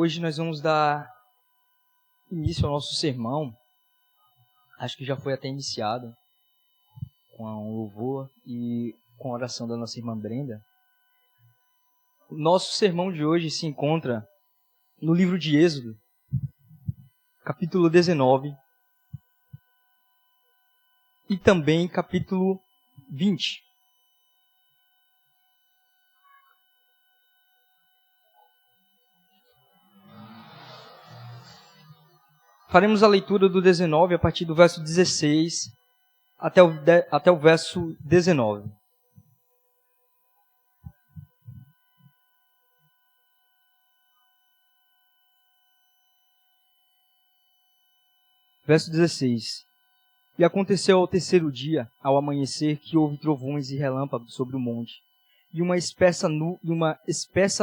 Hoje nós vamos dar início ao nosso sermão. Acho que já foi até iniciado com um louvor e com a oração da nossa irmã Brenda. O nosso sermão de hoje se encontra no livro de Êxodo, capítulo 19, e também capítulo 20. Faremos a leitura do 19 a partir do verso 16 até o verso 19. Verso 16. E aconteceu ao terceiro dia, ao amanhecer, que houve trovões e relâmpagos sobre o monte, e uma espessa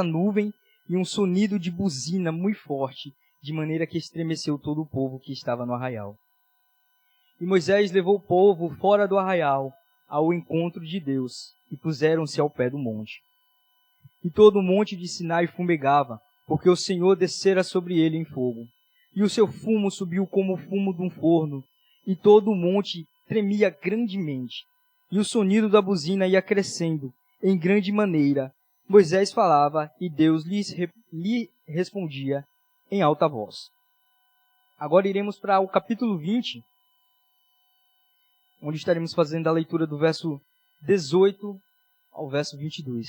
nuvem e um sonido de buzina muito forte, de maneira que estremeceu todo o povo que estava no arraial. E Moisés levou o povo fora do arraial, ao encontro de Deus, e puseram-se ao pé do monte. E todo o monte de Sinai fumegava, porque o Senhor descera sobre ele em fogo. E o seu fumo subiu como o fumo de um forno, e todo o monte tremia grandemente. E o sonido da buzina ia crescendo, em grande maneira. Moisés falava, e Deus lhe respondia em alta voz. Agora iremos para o capítulo 20, onde estaremos fazendo a leitura do verso 18 ao verso 22.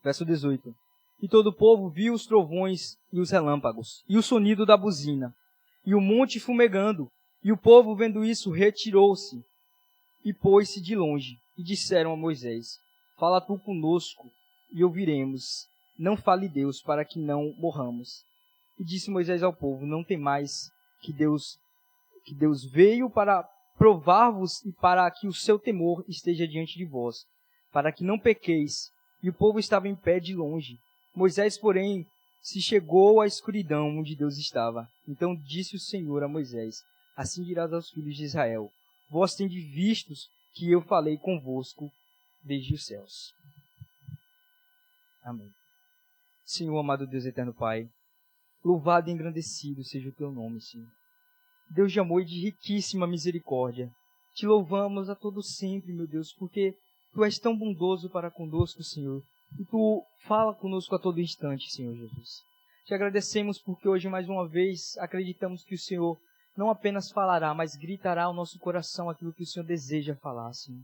Verso 18. E todo o povo viu os trovões e os relâmpagos, e o sonido da buzina, e o monte fumegando, e o povo, vendo isso, retirou-se, e pôs-se de longe, e disseram a Moisés, fala tu conosco, e ouviremos, não fale Deus, para que não morramos. E disse Moisés ao povo, não temais, que Deus veio para provar-vos, e para que o seu temor esteja diante de vós, para que não pequeis. E o povo estava em pé de longe. Moisés, porém, se chegou à escuridão onde Deus estava. Então disse o Senhor a Moisés, assim dirás aos filhos de Israel, vós tendes vistos que eu falei convosco desde os céus. Amém. Senhor, amado Deus eterno Pai, louvado e engrandecido seja o teu nome, Senhor. Deus de amor e de riquíssima misericórdia, te louvamos a todo sempre, meu Deus, porque tu és tão bondoso para conosco, Senhor, e tu fala conosco a todo instante, Senhor Jesus. Te agradecemos porque hoje, mais uma vez, acreditamos que o Senhor não apenas falará, mas gritará ao nosso coração aquilo que o Senhor deseja falar, Senhor.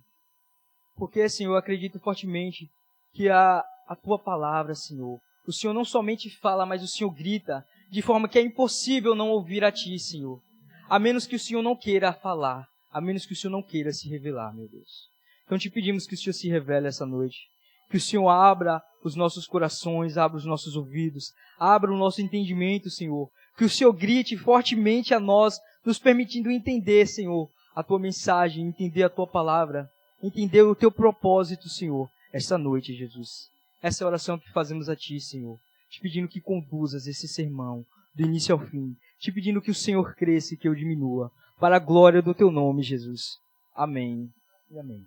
Porque, Senhor, eu acredito fortemente que a tua palavra, Senhor, o Senhor não somente fala, mas o Senhor grita, de forma que é impossível não ouvir a ti, Senhor. A menos que o Senhor não queira falar, a menos que o Senhor não queira se revelar, meu Deus. Então te pedimos que o Senhor se revele essa noite, que o Senhor abra os nossos corações, abra os nossos ouvidos, abra o nosso entendimento, Senhor. Que o Senhor grite fortemente a nós, nos permitindo entender, Senhor, a tua mensagem, entender a tua palavra, entender o teu propósito, Senhor, esta noite, Jesus. Essa é a oração que fazemos a ti, Senhor, te pedindo que conduzas esse sermão do início ao fim, te pedindo que o Senhor cresça e que eu diminua, para a glória do teu nome, Jesus. Amém e amém.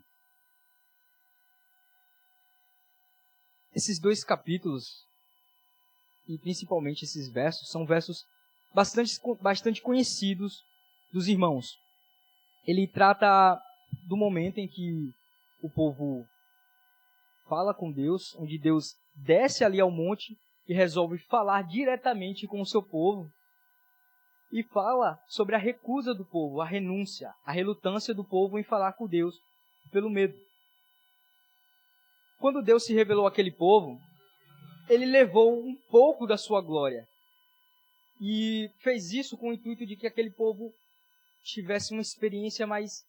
Esses dois capítulos, e principalmente esses versos, são versos bastante conhecidos dos irmãos. Ele trata do momento em que o povo fala com Deus, onde Deus desce ali ao monte e resolve falar diretamente com o seu povo, e fala sobre a recusa do povo, a renúncia, a relutância do povo em falar com Deus, pelo medo. Quando Deus se revelou àquele povo, ele levou um pouco da sua glória. E fez isso com o intuito de que aquele povo tivesse uma experiência mais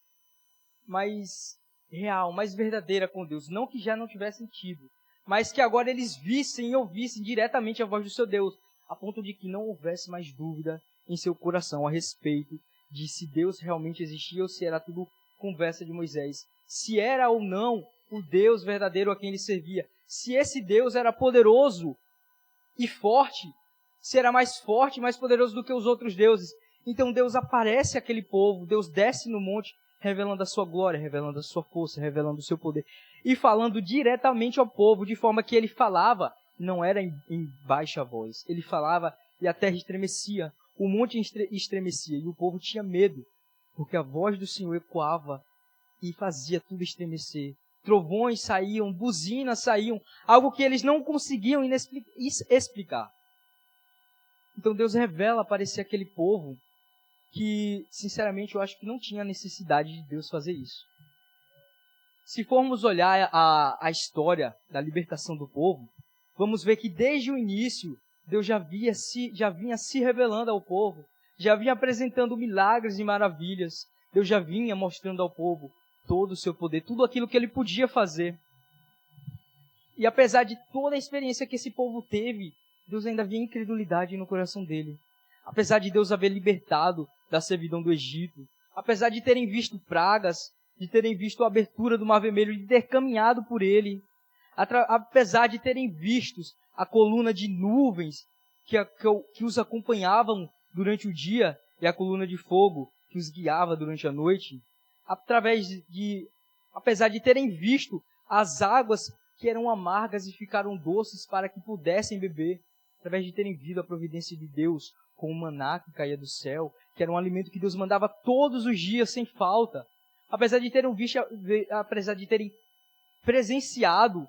real, mais verdadeira com Deus. Não que já não tivessem tido, mas que agora eles vissem e ouvissem diretamente a voz do seu Deus, a ponto de que não houvesse mais dúvida em seu coração a respeito de se Deus realmente existia ou se era tudo conversa de Moisés. Se era ou não o Deus verdadeiro a quem ele servia. Se esse Deus era poderoso e forte, se era mais forte e mais poderoso do que os outros deuses. Então Deus aparece àquele povo, Deus desce no monte, revelando a sua glória, revelando a sua força, revelando o seu poder. E falando diretamente ao povo, de forma que ele falava não era em baixa voz. Ele falava e a terra estremecia, o monte estremecia e o povo tinha medo, porque a voz do Senhor ecoava e fazia tudo estremecer. Trovões saíam, buzinas saíam, algo que eles não conseguiam explicar. Então Deus revela para aquele povo que, sinceramente, eu acho que não tinha necessidade de Deus fazer isso. Se formos olhar a história da libertação do povo, vamos ver que desde o início, Deus já vinha se revelando ao povo, já vinha apresentando milagres e maravilhas, Deus já vinha mostrando ao povo todo o seu poder, tudo aquilo que ele podia fazer. E apesar de toda a experiência que esse povo teve, Deus ainda havia incredulidade no coração dele. Apesar de Deus haver libertado da servidão do Egito, apesar de terem visto pragas, de terem visto a abertura do Mar Vermelho, de ter caminhado por ele, apesar de terem visto a coluna de nuvens que os acompanhavam durante o dia e a coluna de fogo que os guiava durante a noite, apesar de terem visto as águas que eram amargas e ficaram doces para que pudessem beber, através de terem visto a providência de Deus com o maná que caía do céu, que era um alimento que Deus mandava todos os dias sem falta, apesar de terem presenciado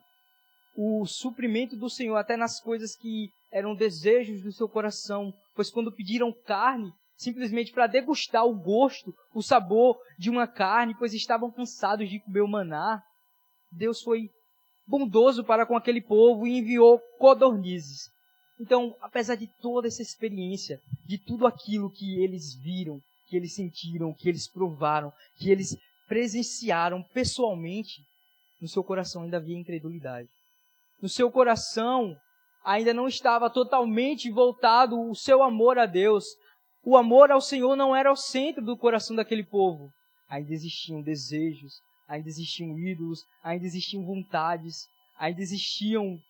o suprimento do Senhor até nas coisas que eram desejos do seu coração, pois quando pediram carne, simplesmente para degustar o gosto, o sabor de uma carne, pois estavam cansados de comer o maná, Deus foi bondoso para com aquele povo e enviou codornizes. Então, apesar de toda essa experiência, de tudo aquilo que eles viram, que eles sentiram, que eles provaram, que eles presenciaram pessoalmente, no seu coração ainda havia incredulidade. No seu coração ainda não estava totalmente voltado o seu amor a Deus. O amor ao Senhor não era o centro do coração daquele povo. Ainda existiam desejos, ainda existiam ídolos, ainda existiam vontades, ainda existiam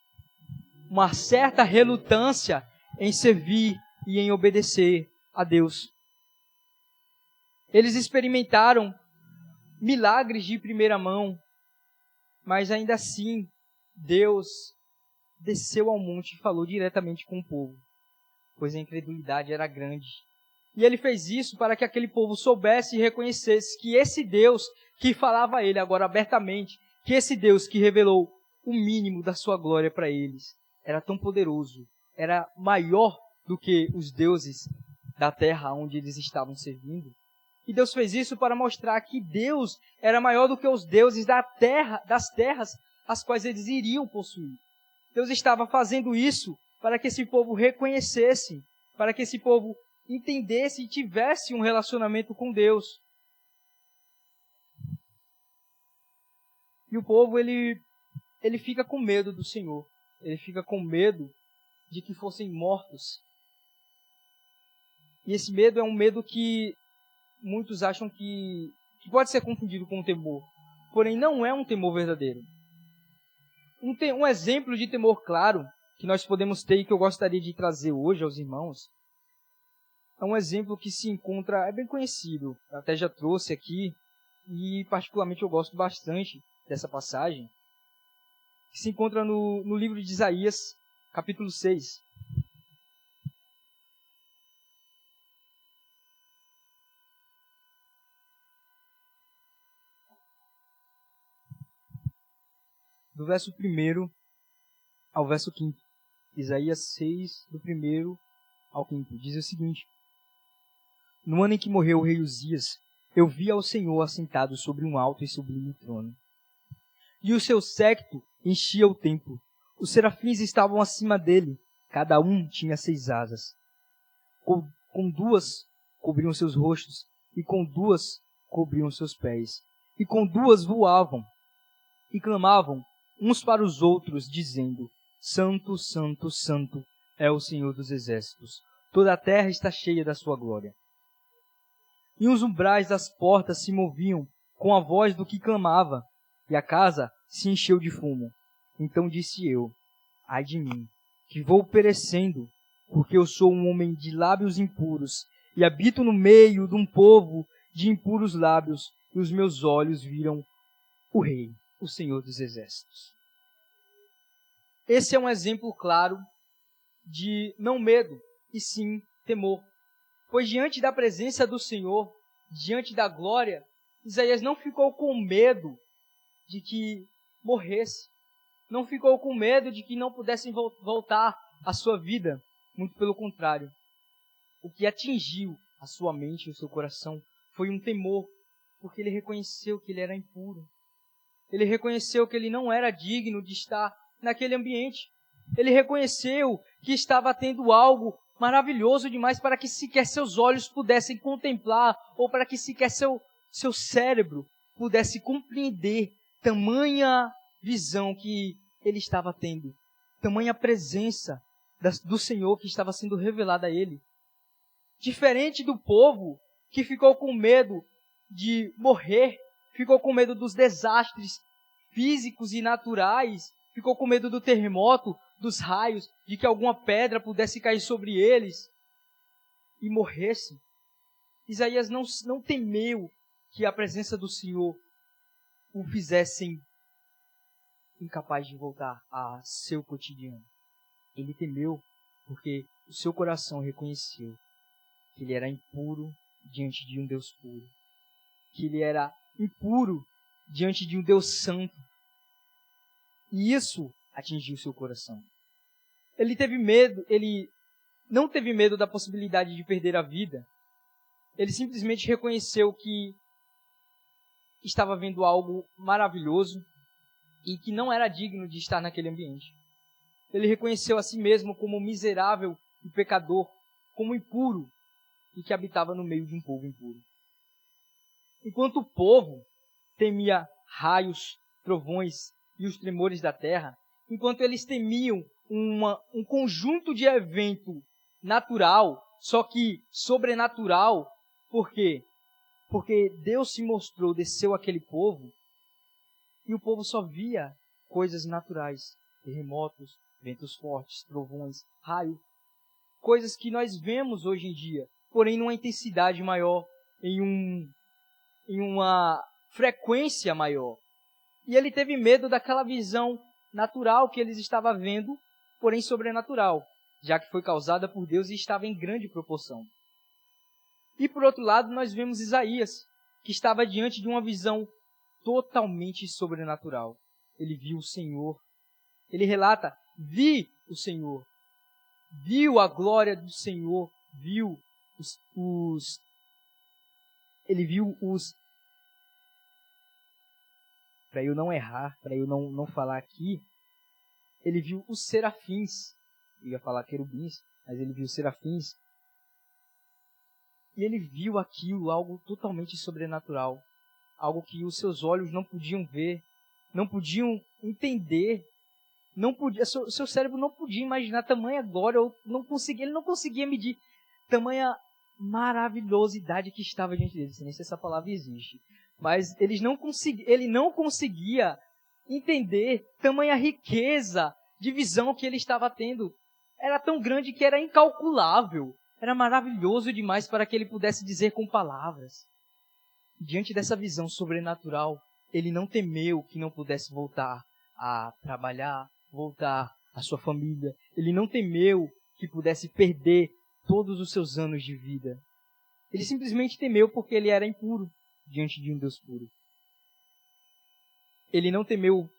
uma certa relutância em servir e em obedecer a Deus. Eles experimentaram milagres de primeira mão, mas ainda assim, Deus desceu ao monte e falou diretamente com o povo, pois a incredulidade era grande. E ele fez isso para que aquele povo soubesse e reconhecesse que esse Deus que falava a ele agora abertamente, que esse Deus que revelou o mínimo da sua glória para eles, era tão poderoso, era maior do que os deuses da terra onde eles estavam servindo. E Deus fez isso para mostrar que Deus era maior do que os deuses das terras as quais eles iriam possuir. Deus estava fazendo isso para que esse povo reconhecesse, para que esse povo entendesse e tivesse um relacionamento com Deus. E o povo, ele fica com medo do Senhor. Ele fica com medo de que fossem mortos. E esse medo é um medo que muitos acham que pode ser confundido com um temor. Porém, não é um temor verdadeiro. Um exemplo de temor claro que nós podemos ter e que eu gostaria de trazer hoje aos irmãos é um exemplo que se encontra, é bem conhecido, eu até já trouxe aqui, e particularmente eu gosto bastante dessa passagem, que se encontra no livro de Isaías, capítulo 6. Do verso 1 ao verso 5. Isaías 6, do 1 ao 5. Diz o seguinte: No ano em que morreu o rei Uzias, eu vi ao Senhor assentado sobre um alto e sublime trono. E o seu séquito enchia o templo. Os serafins estavam acima dele, cada um tinha 6 asas. Com 2 cobriam seus rostos, e com 2 cobriam seus pés. E com 2 voavam, e clamavam uns para os outros, dizendo: Santo, Santo, Santo é o Senhor dos exércitos. Toda a terra está cheia da sua glória. E os umbrais das portas se moviam com a voz do que clamava, e a casa se encheu de fumo. Então disse eu: Ai de mim, que vou perecendo, porque eu sou um homem de lábios impuros, e habito no meio de um povo de impuros lábios, e os meus olhos viram o Rei, o Senhor dos exércitos. esse é um exemplo claro de não medo, e sim temor. Pois diante da presença do Senhor, diante da glória, Isaías não ficou com medo de que morresse. Não ficou com medo de que não pudessem voltar à sua vida. Muito pelo contrário. O que atingiu a sua mente e o seu coração foi um temor, porque ele reconheceu que ele era impuro. Ele reconheceu que ele não era digno de estar naquele ambiente. Ele reconheceu que estava tendo algo maravilhoso demais para que sequer seus olhos pudessem contemplar, ou para que sequer seu cérebro pudesse compreender tamanha visão que ele estava tendo, tamanha presença do Senhor que estava sendo revelada a ele. Diferente do povo que ficou com medo de morrer, ficou com medo dos desastres físicos e naturais, ficou com medo do terremoto, dos raios, de que alguma pedra pudesse cair sobre eles e morresse. Isaías não temeu que a presença do Senhor o fizessem incapaz de voltar a seu cotidiano. Ele temeu porque o seu coração reconheceu que ele era impuro diante de um Deus puro, que ele era impuro diante de um Deus santo. E isso atingiu seu coração. Ele não teve medo da possibilidade de perder a vida. Ele simplesmente reconheceu que estava vendo algo maravilhoso e que não era digno de estar naquele ambiente. Ele reconheceu a si mesmo como miserável e pecador, como impuro, e que habitava no meio de um povo impuro. Enquanto o povo temia raios, trovões e os tremores da terra, enquanto eles temiam um conjunto de evento natural, só que sobrenatural, por quê? Porque Deus se mostrou, desceu àquele povo, e o povo só via coisas naturais, terremotos, ventos fortes, trovões, raios, coisas que nós vemos hoje em dia, porém numa intensidade maior, em uma frequência maior. E ele teve medo daquela visão natural que eles estavam vendo, porém sobrenatural, já que foi causada por Deus e estava em grande proporção. E por outro lado, nós vemos Isaías, que estava diante de uma visão totalmente sobrenatural. Ele viu o Senhor. Ele relata, vi o Senhor. Viu a glória do Senhor. Viu ele viu os... Para eu não errar, para eu não falar aqui, ele viu os serafins. Eu ia falar querubins, mas ele viu os serafins. E ele viu aquilo, algo totalmente sobrenatural. Algo que os seus olhos não podiam ver, não podiam entender. Seu cérebro não podia imaginar tamanha glória, ele não conseguia medir tamanha maravilhosidade que estava diante dele. Não sei nem se essa palavra existe. Mas ele não conseguia entender tamanha riqueza de visão que ele estava tendo. Era tão grande que era incalculável. Era maravilhoso demais para que ele pudesse dizer com palavras. Diante dessa visão sobrenatural, ele não temeu que não pudesse voltar a trabalhar, voltar à sua família. Ele não temeu que pudesse perder todos os seus anos de vida. Ele simplesmente temeu porque ele era impuro diante de um Deus puro. Ele não temeu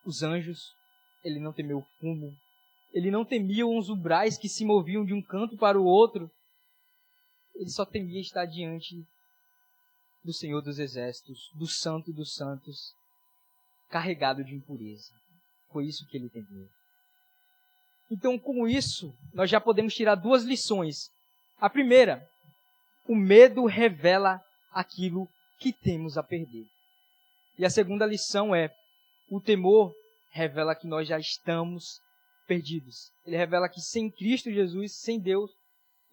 os anjos, ele não temeu o fumo, ele não temia os umbrais que se moviam de um canto para o outro. Ele só temia estar diante do Senhor dos Exércitos, do Santo dos Santos, carregado de impureza. Foi isso que ele temeu. Então, com isso, nós já podemos tirar duas lições. A primeira, o medo revela aquilo que temos a perder. E a segunda lição é, o temor revela que nós já estamos perdidos. Ele revela que sem Cristo Jesus, sem Deus,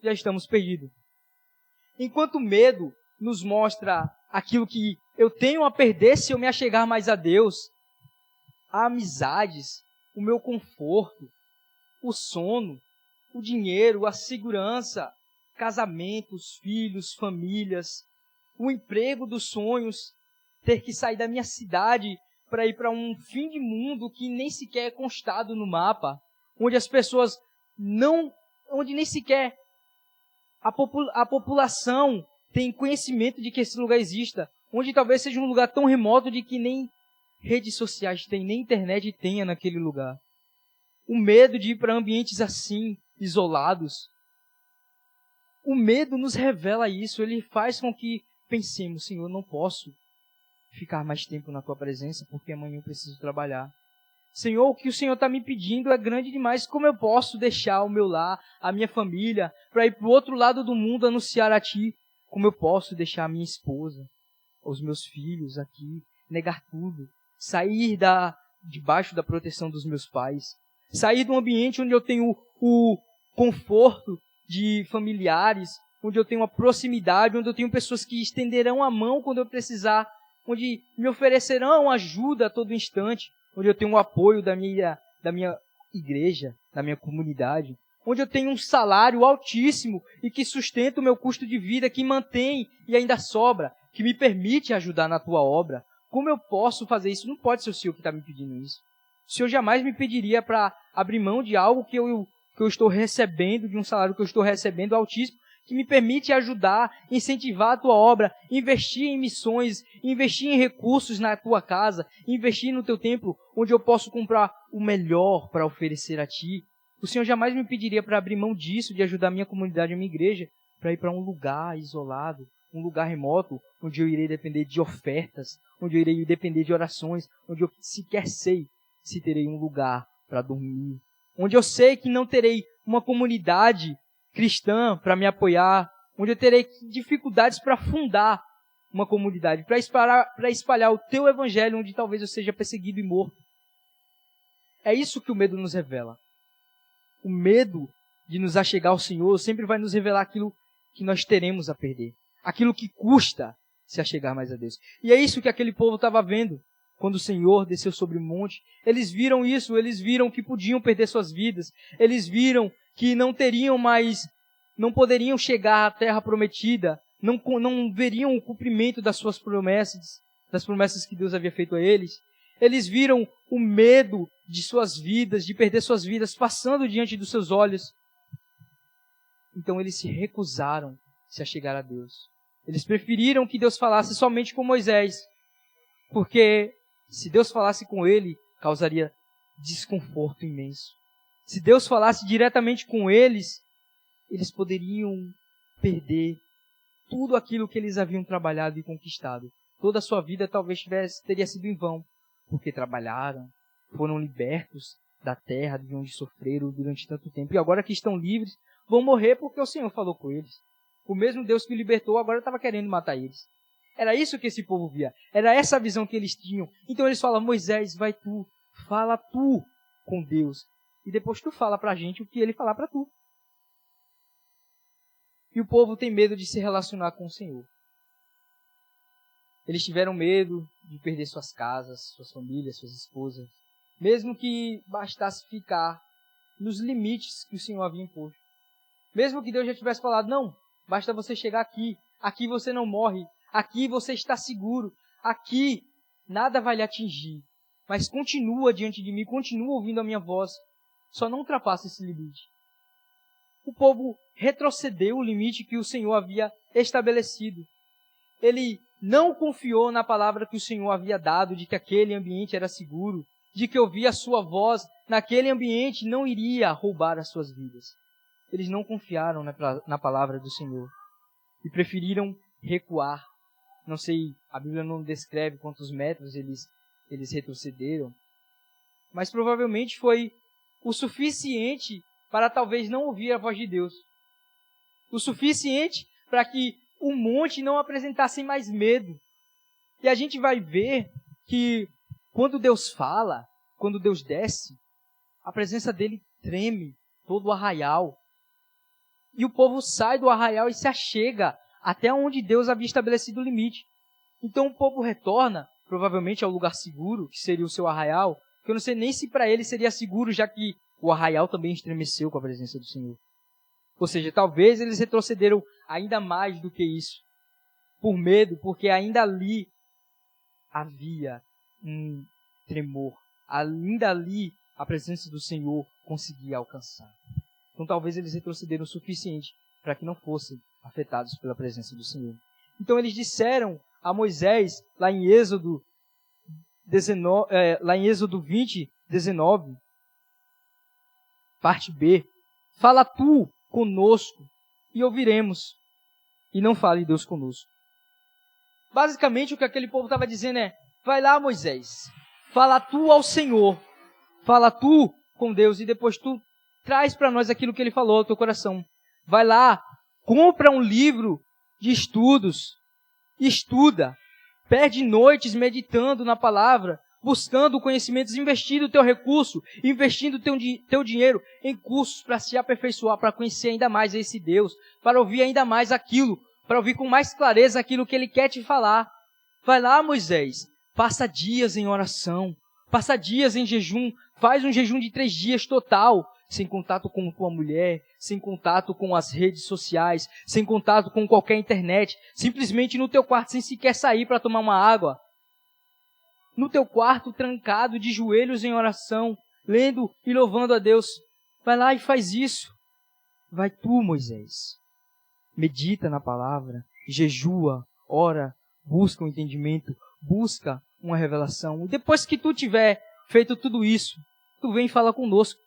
já estamos perdidos. Enquanto o medo nos mostra aquilo que eu tenho a perder se eu me achegar mais a Deus, a amizades, o meu conforto, o sono, o dinheiro, a segurança, casamentos, filhos, famílias, o emprego dos sonhos, ter que sair da minha cidade para ir para um fim de mundo que nem sequer é constado no mapa, onde as pessoas onde nem sequer a população tem conhecimento de que esse lugar exista, onde talvez seja um lugar tão remoto de que nem redes sociais tem, nem internet tenha naquele lugar. O medo de ir para ambientes assim, isolados. O medo nos revela isso, ele faz com que pensemos, Senhor, não posso ficar mais tempo na tua presença, porque amanhã eu preciso trabalhar. Senhor, o que o Senhor está me pedindo é grande demais. Como eu posso deixar o meu lar, a minha família, para ir para o outro lado do mundo anunciar a Ti? Como eu posso deixar a minha esposa, os meus filhos aqui, negar tudo, sair debaixo da proteção dos meus pais, sair de um ambiente onde eu tenho o conforto de familiares, onde eu tenho a proximidade, onde eu tenho pessoas que estenderão a mão quando eu precisar, onde me oferecerão ajuda a todo instante, onde eu tenho o apoio da minha igreja, da minha comunidade, onde eu tenho um salário altíssimo e que sustenta o meu custo de vida, que mantém e ainda sobra, que me permite ajudar na tua obra. Como eu posso fazer isso? Não pode ser o Senhor que está me pedindo isso. O Senhor jamais me pediria para abrir mão de algo que eu estou recebendo, de um salário que eu estou recebendo altíssimo, que me permite ajudar, incentivar a tua obra, investir em missões, investir em recursos na tua casa, investir no teu templo, onde eu posso comprar o melhor para oferecer a ti. O Senhor jamais me pediria para abrir mão disso, de ajudar a minha comunidade, a minha igreja, para ir para um lugar isolado, um lugar remoto, onde eu irei depender de ofertas, onde eu irei depender de orações, onde eu sequer sei se terei um lugar para dormir, onde eu sei que não terei uma comunidade cristã para me apoiar, onde eu terei dificuldades para fundar uma comunidade, para espalhar o teu evangelho, onde talvez eu seja perseguido e morto. É isso que o medo nos revela. O medo de nos achegar ao Senhor sempre vai nos revelar aquilo que nós teremos a perder, aquilo que custa se achegar mais a Deus. E é isso que aquele povo estava vendo quando o Senhor desceu sobre o monte. Eles viram isso, eles viram que podiam perder suas vidas, eles viram que não poderiam chegar à terra prometida, não veriam o cumprimento das suas promessas, das promessas que Deus havia feito a eles. Eles viram o medo de suas vidas, de perder suas vidas, passando diante dos seus olhos. Então eles se recusaram a se achegar a Deus. Eles preferiram que Deus falasse somente com Moisés, porque se Deus falasse com ele, causaria desconforto imenso. Se Deus falasse diretamente com eles, eles poderiam perder tudo aquilo que eles haviam trabalhado e conquistado. Toda a sua vida talvez teria sido em vão, porque trabalharam, foram libertos da terra de onde sofreram durante tanto tempo. E agora que estão livres, vão morrer porque o Senhor falou com eles. O mesmo Deus que o libertou agora estava querendo matar eles. Era isso que esse povo via. Era essa a visão que eles tinham. Então eles falam: Moisés, vai tu, fala tu com Deus. E depois tu fala pra gente o que ele falar pra tu. E o povo tem medo de se relacionar com o Senhor. Eles tiveram medo de perder suas casas, suas famílias, suas esposas. Mesmo que bastasse ficar nos limites que o Senhor havia imposto. Mesmo que Deus já tivesse falado: não, basta você chegar aqui. Aqui você não morre. Aqui você está seguro. Aqui nada vai lhe atingir. Mas continua diante de mim, continua ouvindo a minha voz. Só não ultrapassa esse limite. O povo retrocedeu o limite que o Senhor havia estabelecido. Ele não confiou na palavra que o Senhor havia dado, de que aquele ambiente era seguro, de que ouvir a sua voz naquele ambiente não iria roubar as suas vidas. Eles não confiaram na palavra do Senhor e preferiram recuar. Não sei, a Bíblia não descreve quantos metros eles retrocederam, mas provavelmente foi o suficiente para talvez não ouvir a voz de Deus. O suficiente para que o monte não apresentasse mais medo. E a gente vai ver que quando Deus fala, quando Deus desce, a presença dele treme todo o arraial. E o povo sai do arraial e se achega até onde Deus havia estabelecido o limite. Então o povo retorna, provavelmente ao lugar seguro, que seria o seu arraial, que eu não sei nem se para ele seria seguro, já que o arraial também estremeceu com a presença do Senhor. Ou seja, talvez eles retrocederam ainda mais do que isso, por medo, porque ainda ali havia tremor. Ainda ali, a presença do Senhor conseguia alcançar. Então talvez eles retrocederam o suficiente para que não fossem afetados pela presença do Senhor. Então eles disseram a Moisés, lá em Êxodo 20, 19, parte B, fala tu conosco e ouviremos, e não fale Deus conosco. Basicamente o que aquele povo estava dizendo é, vai lá Moisés, fala tu ao Senhor, fala tu com Deus e depois tu traz para nós aquilo que ele falou ao teu coração. Vai lá, compra um livro de estudos, estuda, perde noites meditando na palavra, buscando conhecimentos, investindo o teu recurso, investindo o teu dinheiro em cursos para se aperfeiçoar, para conhecer ainda mais esse Deus, para ouvir ainda mais aquilo, para ouvir com mais clareza aquilo que Ele quer te falar. Vai lá, Moisés, passa dias em oração, passa dias em jejum, faz um jejum de 3 dias total, sem contato com tua mulher, sem contato com as redes sociais, sem contato com qualquer internet, simplesmente no teu quarto, sem sequer sair para tomar uma água. No teu quarto, trancado, de joelhos em oração, lendo e louvando a Deus. Vai lá e faz isso. Vai tu, Moisés. Medita na palavra, jejua, ora, busca um entendimento, busca uma revelação. E depois que tu tiver feito tudo isso, tu vem e fala conosco.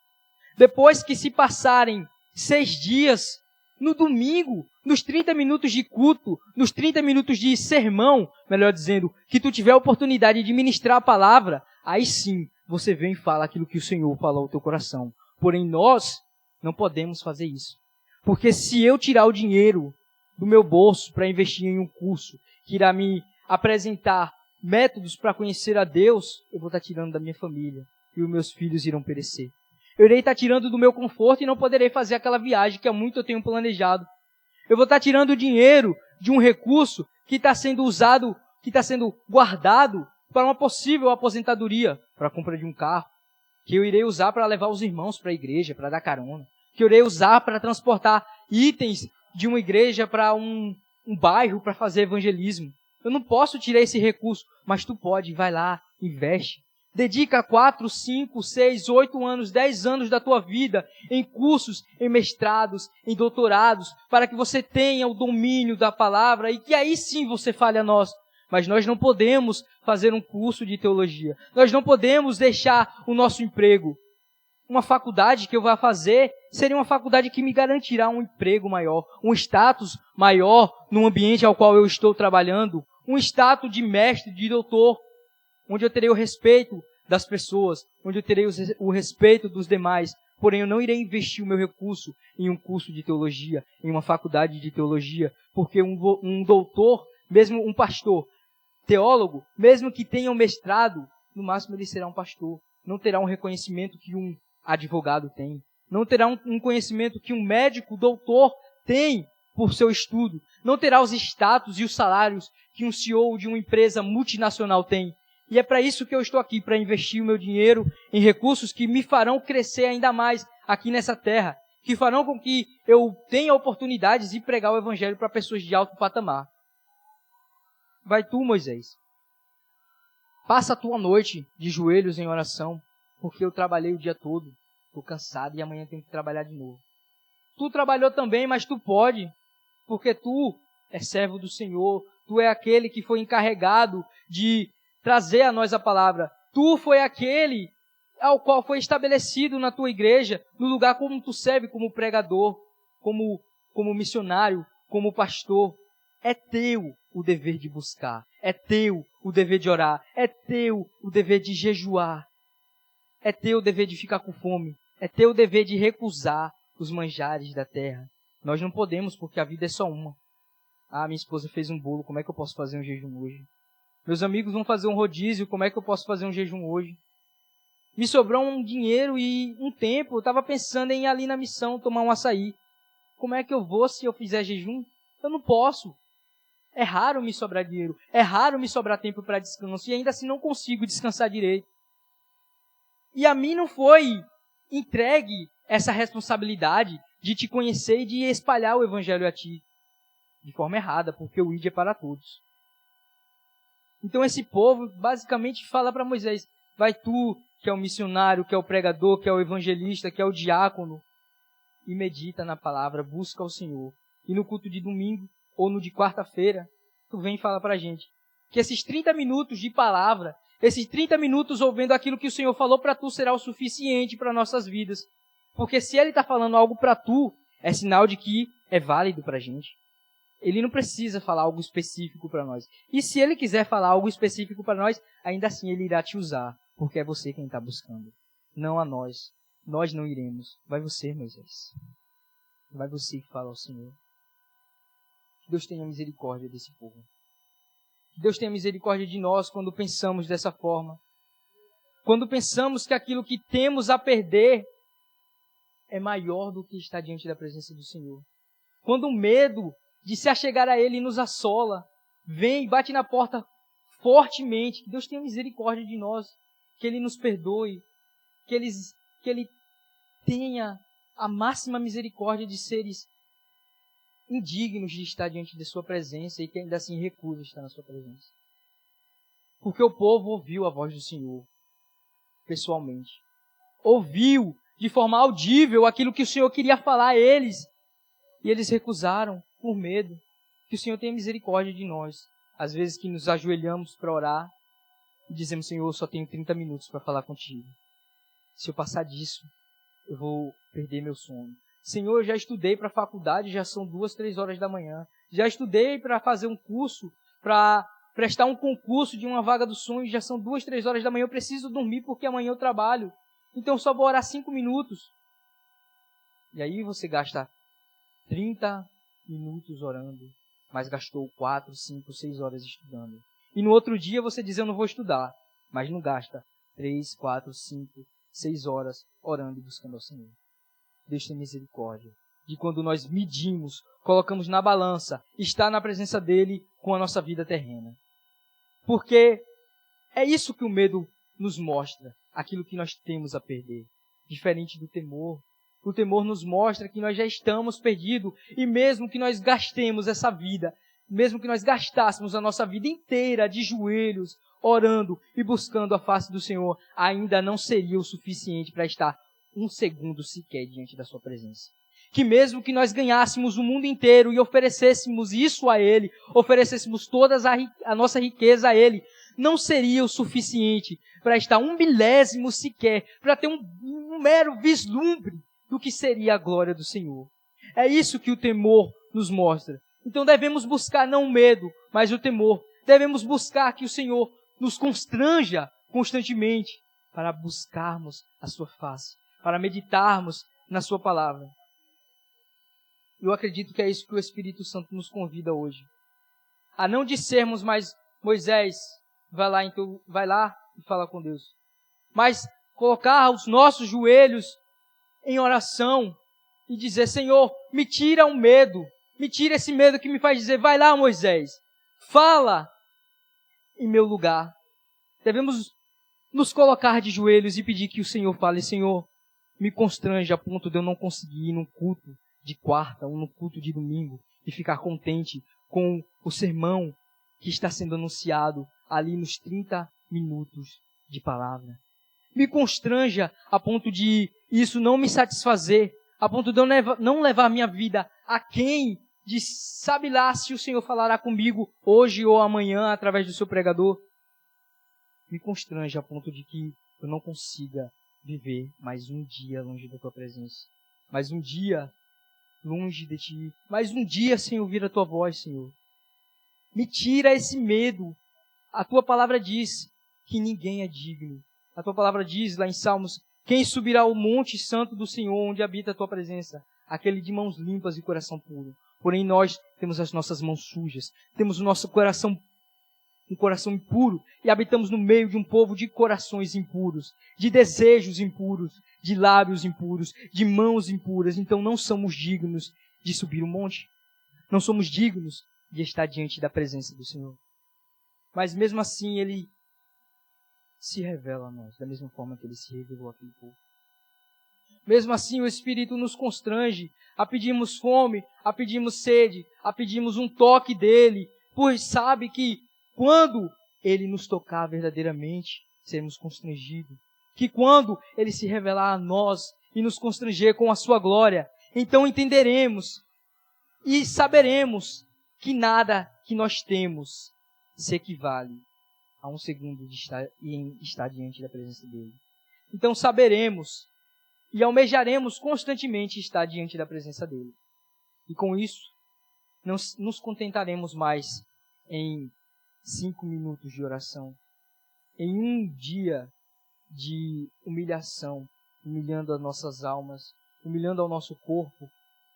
Depois que se passarem 6 dias, no domingo, nos 30 minutos de culto, nos 30 minutos de sermão, melhor dizendo, que tu tiver a oportunidade de ministrar a palavra, aí sim, você vem e fala aquilo que o Senhor falou ao teu coração. Porém, nós não podemos fazer isso. Porque se eu tirar o dinheiro do meu bolso para investir em um curso que irá me apresentar métodos para conhecer a Deus, eu vou estar tirando da minha família e os meus filhos irão perecer. Eu irei estar tirando do meu conforto e não poderei fazer aquela viagem que há muito eu tenho planejado. Eu vou estar tirando o dinheiro de um recurso que está sendo usado, que está sendo guardado para uma possível aposentadoria, para a compra de um carro, que eu irei usar para levar os irmãos para a igreja, para dar carona, que eu irei usar para transportar itens de uma igreja para um bairro para fazer evangelismo. Eu não posso tirar esse recurso, mas tu pode, vai lá, investe. Dedica 4, 5, 6, 8 anos, 10 anos da tua vida em cursos, em mestrados, em doutorados, para que você tenha o domínio da palavra e que aí sim você fale a nós. Mas nós não podemos fazer um curso de teologia. Nós não podemos deixar o nosso emprego. Uma faculdade que eu vá fazer seria uma faculdade que me garantirá um emprego maior, um status maior no ambiente ao qual eu estou trabalhando, um status de mestre, de doutor, onde eu terei o respeito das pessoas, onde eu terei o respeito dos demais. Porém, eu não irei investir o meu recurso em um curso de teologia, em uma faculdade de teologia, porque um doutor, mesmo um pastor, teólogo, mesmo que tenha um mestrado, no máximo ele será um pastor. Não terá um reconhecimento que um advogado tem. Não terá um conhecimento que um médico, doutor, tem por seu estudo. Não terá os status e os salários que um CEO de uma empresa multinacional tem. E é para isso que eu estou aqui, para investir o meu dinheiro em recursos que me farão crescer ainda mais aqui nessa terra, que farão com que eu tenha oportunidades de pregar o evangelho para pessoas de alto patamar. Vai tu, Moisés. Passa a tua noite de joelhos em oração, porque eu trabalhei o dia todo, estou cansado e amanhã tenho que trabalhar de novo. Tu trabalhou também, mas tu pode, porque tu é servo do Senhor, tu é aquele que foi encarregado de trazer a nós a palavra. Tu foi aquele ao qual foi estabelecido na tua igreja, no lugar como tu serve, como pregador, como missionário, como pastor. É teu o dever de buscar, é teu o dever de orar, é teu o dever de jejuar, é teu o dever de ficar com fome, é teu o dever de recusar os manjares da terra. Nós não podemos, porque a vida é só uma. Ah, minha esposa fez um bolo, como é que eu posso fazer um jejum hoje? Meus amigos vão fazer um rodízio, como é que eu posso fazer um jejum hoje? Me sobrou um dinheiro e um tempo, eu estava pensando em ir ali na missão tomar um açaí. Como é que eu vou se eu fizer jejum? Eu não posso. É raro me sobrar dinheiro, é raro me sobrar tempo para descanso, e ainda assim não consigo descansar direito. E a mim não foi entregue essa responsabilidade de te conhecer e de espalhar o evangelho a ti, de forma errada, porque o ID é para todos. Então esse povo basicamente fala para Moisés, Vai tu, que é o missionário, que é o pregador, que é o evangelista, que é o diácono, e medita na palavra, busca o Senhor. E no culto de domingo, ou no de quarta-feira, tu vem e fala pra gente que esses 30 minutos de palavra, esses 30 minutos ouvindo aquilo que o Senhor falou para tu será o suficiente para nossas vidas. Porque se Ele está falando algo para tu, é sinal de que é válido para a gente. Ele não precisa falar algo específico para nós. E se Ele quiser falar algo específico para nós, ainda assim Ele irá te usar. Porque é você quem está buscando. Não a nós. Nós não iremos. Vai você, Moisés. Vai você que fala ao Senhor. Que Deus tenha misericórdia desse povo. Que Deus tenha misericórdia de nós quando pensamos dessa forma. Quando pensamos que aquilo que temos a perder é maior do que estar diante da presença do Senhor. Quando o medo de se achegar a Ele nos assola, vem e bate na porta fortemente. Que Deus tenha misericórdia de nós. Que Ele nos perdoe. Que Ele tenha a máxima misericórdia de seres indignos de estar diante de sua presença e que ainda assim recusa estar na sua presença. Porque o povo ouviu a voz do Senhor, pessoalmente. Ouviu de forma audível aquilo que o Senhor queria falar a eles. E eles recusaram por medo. Que o Senhor tenha misericórdia de nós. Às vezes que nos ajoelhamos para orar e dizemos, Senhor, eu só tenho 30 minutos para falar contigo. Se eu passar disso, eu vou perder meu sono. Senhor, eu já estudei para a faculdade, já são 2, 3 horas da manhã. Já estudei para fazer um curso, para prestar um concurso de uma vaga dos sonhos, já são 2, 3 horas da manhã. Eu preciso dormir porque amanhã eu trabalho. Então eu só vou orar 5 minutos. E aí você gasta 30 minutos orando, mas gastou 4, 5, 6 horas estudando. E no outro dia você diz, eu não vou estudar, mas não gasta 3, 4, 5, 6 horas orando e buscando ao Senhor. Deus tem misericórdia de quando nós medimos, colocamos na balança, estar na presença dEle com a nossa vida terrena. Porque é isso que o medo nos mostra, aquilo que nós temos a perder. Diferente do temor. O temor nos mostra que nós já estamos perdidos e mesmo que nós gastemos essa vida, mesmo que nós gastássemos a nossa vida inteira de joelhos, orando e buscando a face do Senhor, ainda não seria o suficiente para estar um segundo sequer diante da sua presença. Que mesmo que nós ganhássemos o mundo inteiro e oferecêssemos isso a Ele, oferecêssemos toda a nossa riqueza a Ele, não seria o suficiente para estar 1/1000 sequer, para ter um mero vislumbre do que seria a glória do Senhor. É isso que o temor nos mostra. Então devemos buscar não o medo, mas o temor. Devemos buscar que o Senhor nos constranja constantemente para buscarmos a sua face, para meditarmos na sua palavra. Eu acredito que é isso que o Espírito Santo nos convida hoje. A não dissermos mais, Moisés, vai lá e fala com Deus. Mas colocar os nossos joelhos em oração e dizer, Senhor, me tira o medo. Me tira esse medo que me faz dizer, vai lá, Moisés, fala em meu lugar. Devemos nos colocar de joelhos e pedir que o Senhor fale, Senhor, me constrange a ponto de eu não conseguir ir num culto de quarta ou no culto de domingo e ficar contente com o sermão que está sendo anunciado ali nos 30 minutos de palavra. Me constranja a ponto de isso não me satisfazer, a ponto de eu não levar minha vida aquém de sabe lá se o Senhor falará comigo hoje ou amanhã através do seu pregador. Me constrange a ponto de que eu não consiga viver mais um dia longe da tua presença, mais um dia longe de ti, mais um dia sem ouvir a tua voz, Senhor. Me tira esse medo. A tua palavra diz que ninguém é digno. A tua palavra diz lá em Salmos, quem subirá ao monte santo do Senhor, onde habita a tua presença? Aquele de mãos limpas e coração puro. Porém nós temos as nossas mãos sujas, temos o nosso coração, um coração impuro, e habitamos no meio de um povo de corações impuros, de desejos impuros, de lábios impuros, de mãos impuras. Então não somos dignos de subir o monte. Não somos dignos de estar diante da presença do Senhor. Mas mesmo assim Ele se revela a nós, da mesma forma que Ele se revelou àquele povo. Mesmo assim o Espírito nos constrange a pedirmos fome, a pedirmos sede, a pedirmos um toque dEle, pois sabe que quando Ele nos tocar verdadeiramente, sermos constrangidos. Que quando Ele se revelar a nós e nos constranger com a sua glória, então entenderemos e saberemos que nada que nós temos se equivale a um segundo de estar diante da presença dEle. Então saberemos e almejaremos constantemente estar diante da presença dEle. E com isso, não nos contentaremos mais em 5 minutos de oração, em um dia de humilhação, humilhando as nossas almas, humilhando ao nosso corpo,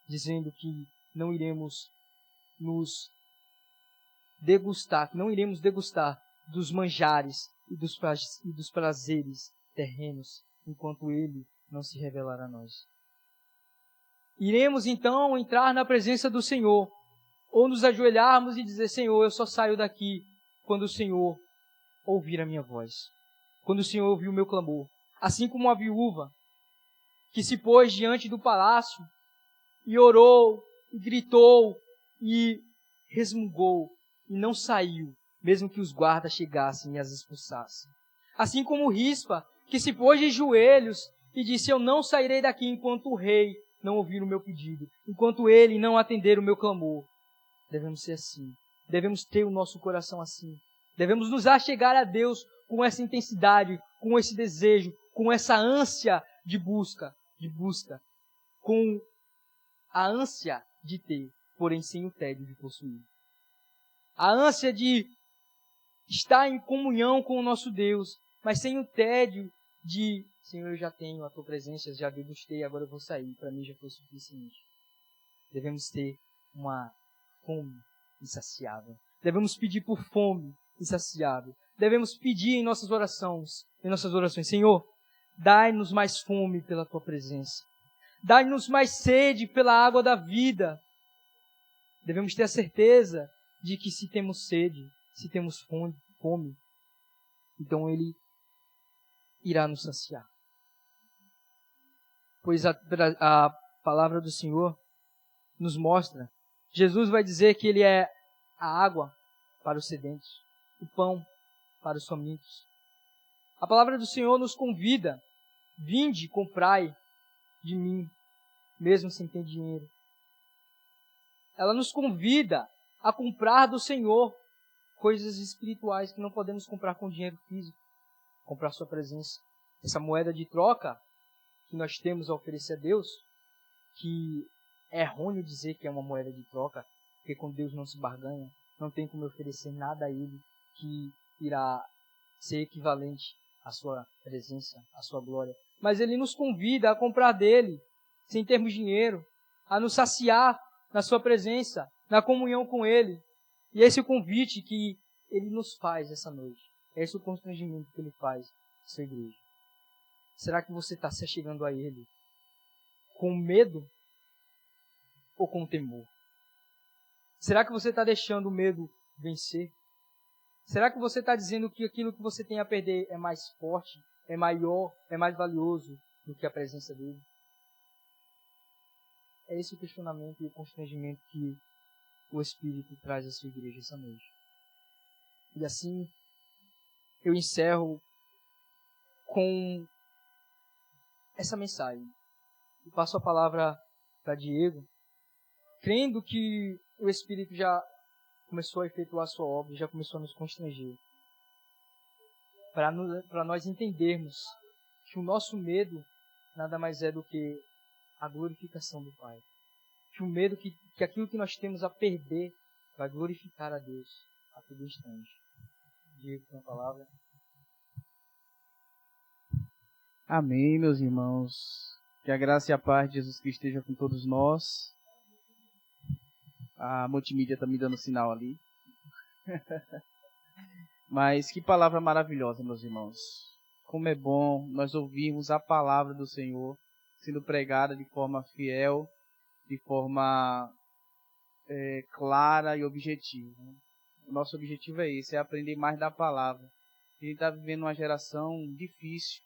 dizendo que não iremos nos degustar, que não iremos degustar dos manjares e dos prazeres terrenos, enquanto Ele não se revelar a nós. Iremos então entrar na presença do Senhor, ou nos ajoelharmos e dizer: Senhor, eu só saio daqui quando o Senhor ouvir a minha voz, quando o Senhor ouvir o meu clamor. Assim como a viúva que se pôs diante do palácio e orou, e gritou, e resmungou, e não saiu, mesmo que os guardas chegassem e as expulsassem. Assim como Rispa, que se pôs de joelhos e disse: eu não sairei daqui enquanto o rei não ouvir o meu pedido, enquanto ele não atender o meu clamor. Devemos ser assim. Devemos ter o nosso coração assim. Devemos nos achegar a Deus com essa intensidade, com esse desejo, com essa ânsia de busca, com a ânsia de ter, porém sem o tédio de possuir. A ânsia de estar em comunhão com o nosso Deus, mas sem o tédio de: Senhor, eu já tenho a tua presença, já degustei, agora eu vou sair, para mim já foi suficiente. Devemos ter uma fome insaciável. Devemos pedir por fome insaciável. Devemos pedir em nossas orações, Senhor, dai-nos mais fome pela tua presença. Dai-nos mais sede pela água da vida. Devemos ter a certeza de que se temos sede, se temos fome, então Ele irá nos saciar. Pois a palavra do Senhor nos mostra, Jesus vai dizer que Ele é a água para os sedentos, o pão para os famintos. A palavra do Senhor nos convida: vinde, comprai de mim, mesmo sem ter dinheiro. Ela nos convida a comprar do Senhor coisas espirituais que não podemos comprar com dinheiro físico, comprar sua presença. Essa moeda de troca que nós temos a oferecer a Deus, que é errôneo dizer que é uma moeda de troca, porque com Deus não se barganha, não tem como oferecer nada a Ele que irá ser equivalente à sua presença, à sua glória. Mas Ele nos convida a comprar dele, sem termos dinheiro, a nos saciar na sua presença, na comunhão com Ele. E esse é o convite que Ele nos faz essa noite. Esse é o constrangimento que Ele faz à sua igreja. Será que você está se achegando a Ele com medo ou com temor? Será que você está deixando o medo vencer? Será que você está dizendo que aquilo que você tem a perder é mais forte, é maior, é mais valioso do que a presença dele? É esse o questionamento e o constrangimento que o Espírito traz à sua igreja essa noite. E assim, eu encerro com essa mensagem. E passo a palavra para Diego, crendo que o Espírito já começou a efetuar a sua obra, já começou a nos constranger. Para nós entendermos que o nosso medo nada mais é do que a glorificação do Pai. Que o medo que aquilo que nós temos a perder vai glorificar a Deus a todo instante. Diego, com a palavra. Amém, meus irmãos. Que a graça e a paz de Jesus Cristo esteja com todos nós. A multimídia está me dando sinal ali. Mas que palavra maravilhosa, meus irmãos. Como é bom nós ouvirmos a palavra do Senhor sendo pregada de forma fiel, de forma clara e objetiva. O nosso objetivo é esse, é aprender mais da palavra. A gente está vivendo uma geração difícil,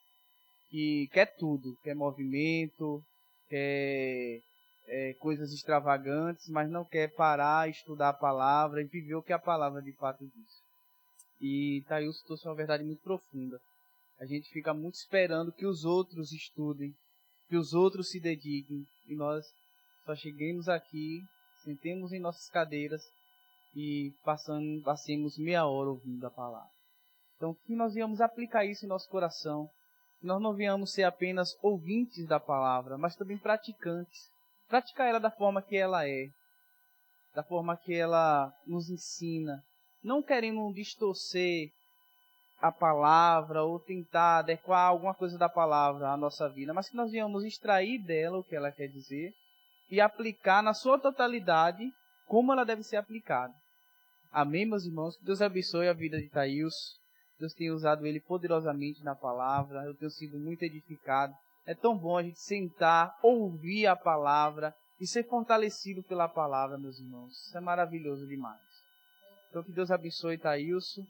que quer tudo, quer movimento, quer coisas extravagantes, mas não quer parar, estudar a palavra e viver o que a palavra de fato diz. E Thailson trouxe uma verdade muito profunda. A gente fica muito esperando que os outros estudem, que os outros se dediquem, e nós só cheguemos aqui, sentemos em nossas cadeiras e passemos meia hora ouvindo a palavra. Então, que nós venhamos aplicar isso em nosso coração, que nós não venhamos ser apenas ouvintes da palavra, mas também praticantes. Praticar ela da forma que ela é, da forma que ela nos ensina, não querendo distorcer a palavra ou tentar adequar alguma coisa da palavra à nossa vida, mas que nós venhamos extrair dela o que ela quer dizer e aplicar na sua totalidade como ela deve ser aplicada. Amém, meus irmãos? Que Deus abençoe a vida de Thaílson. Deus tem usado ele poderosamente na palavra. Eu tenho sido muito edificado. É tão bom a gente sentar, ouvir a palavra e ser fortalecido pela palavra, meus irmãos. Isso é maravilhoso demais. Então que Deus abençoe Thaílson.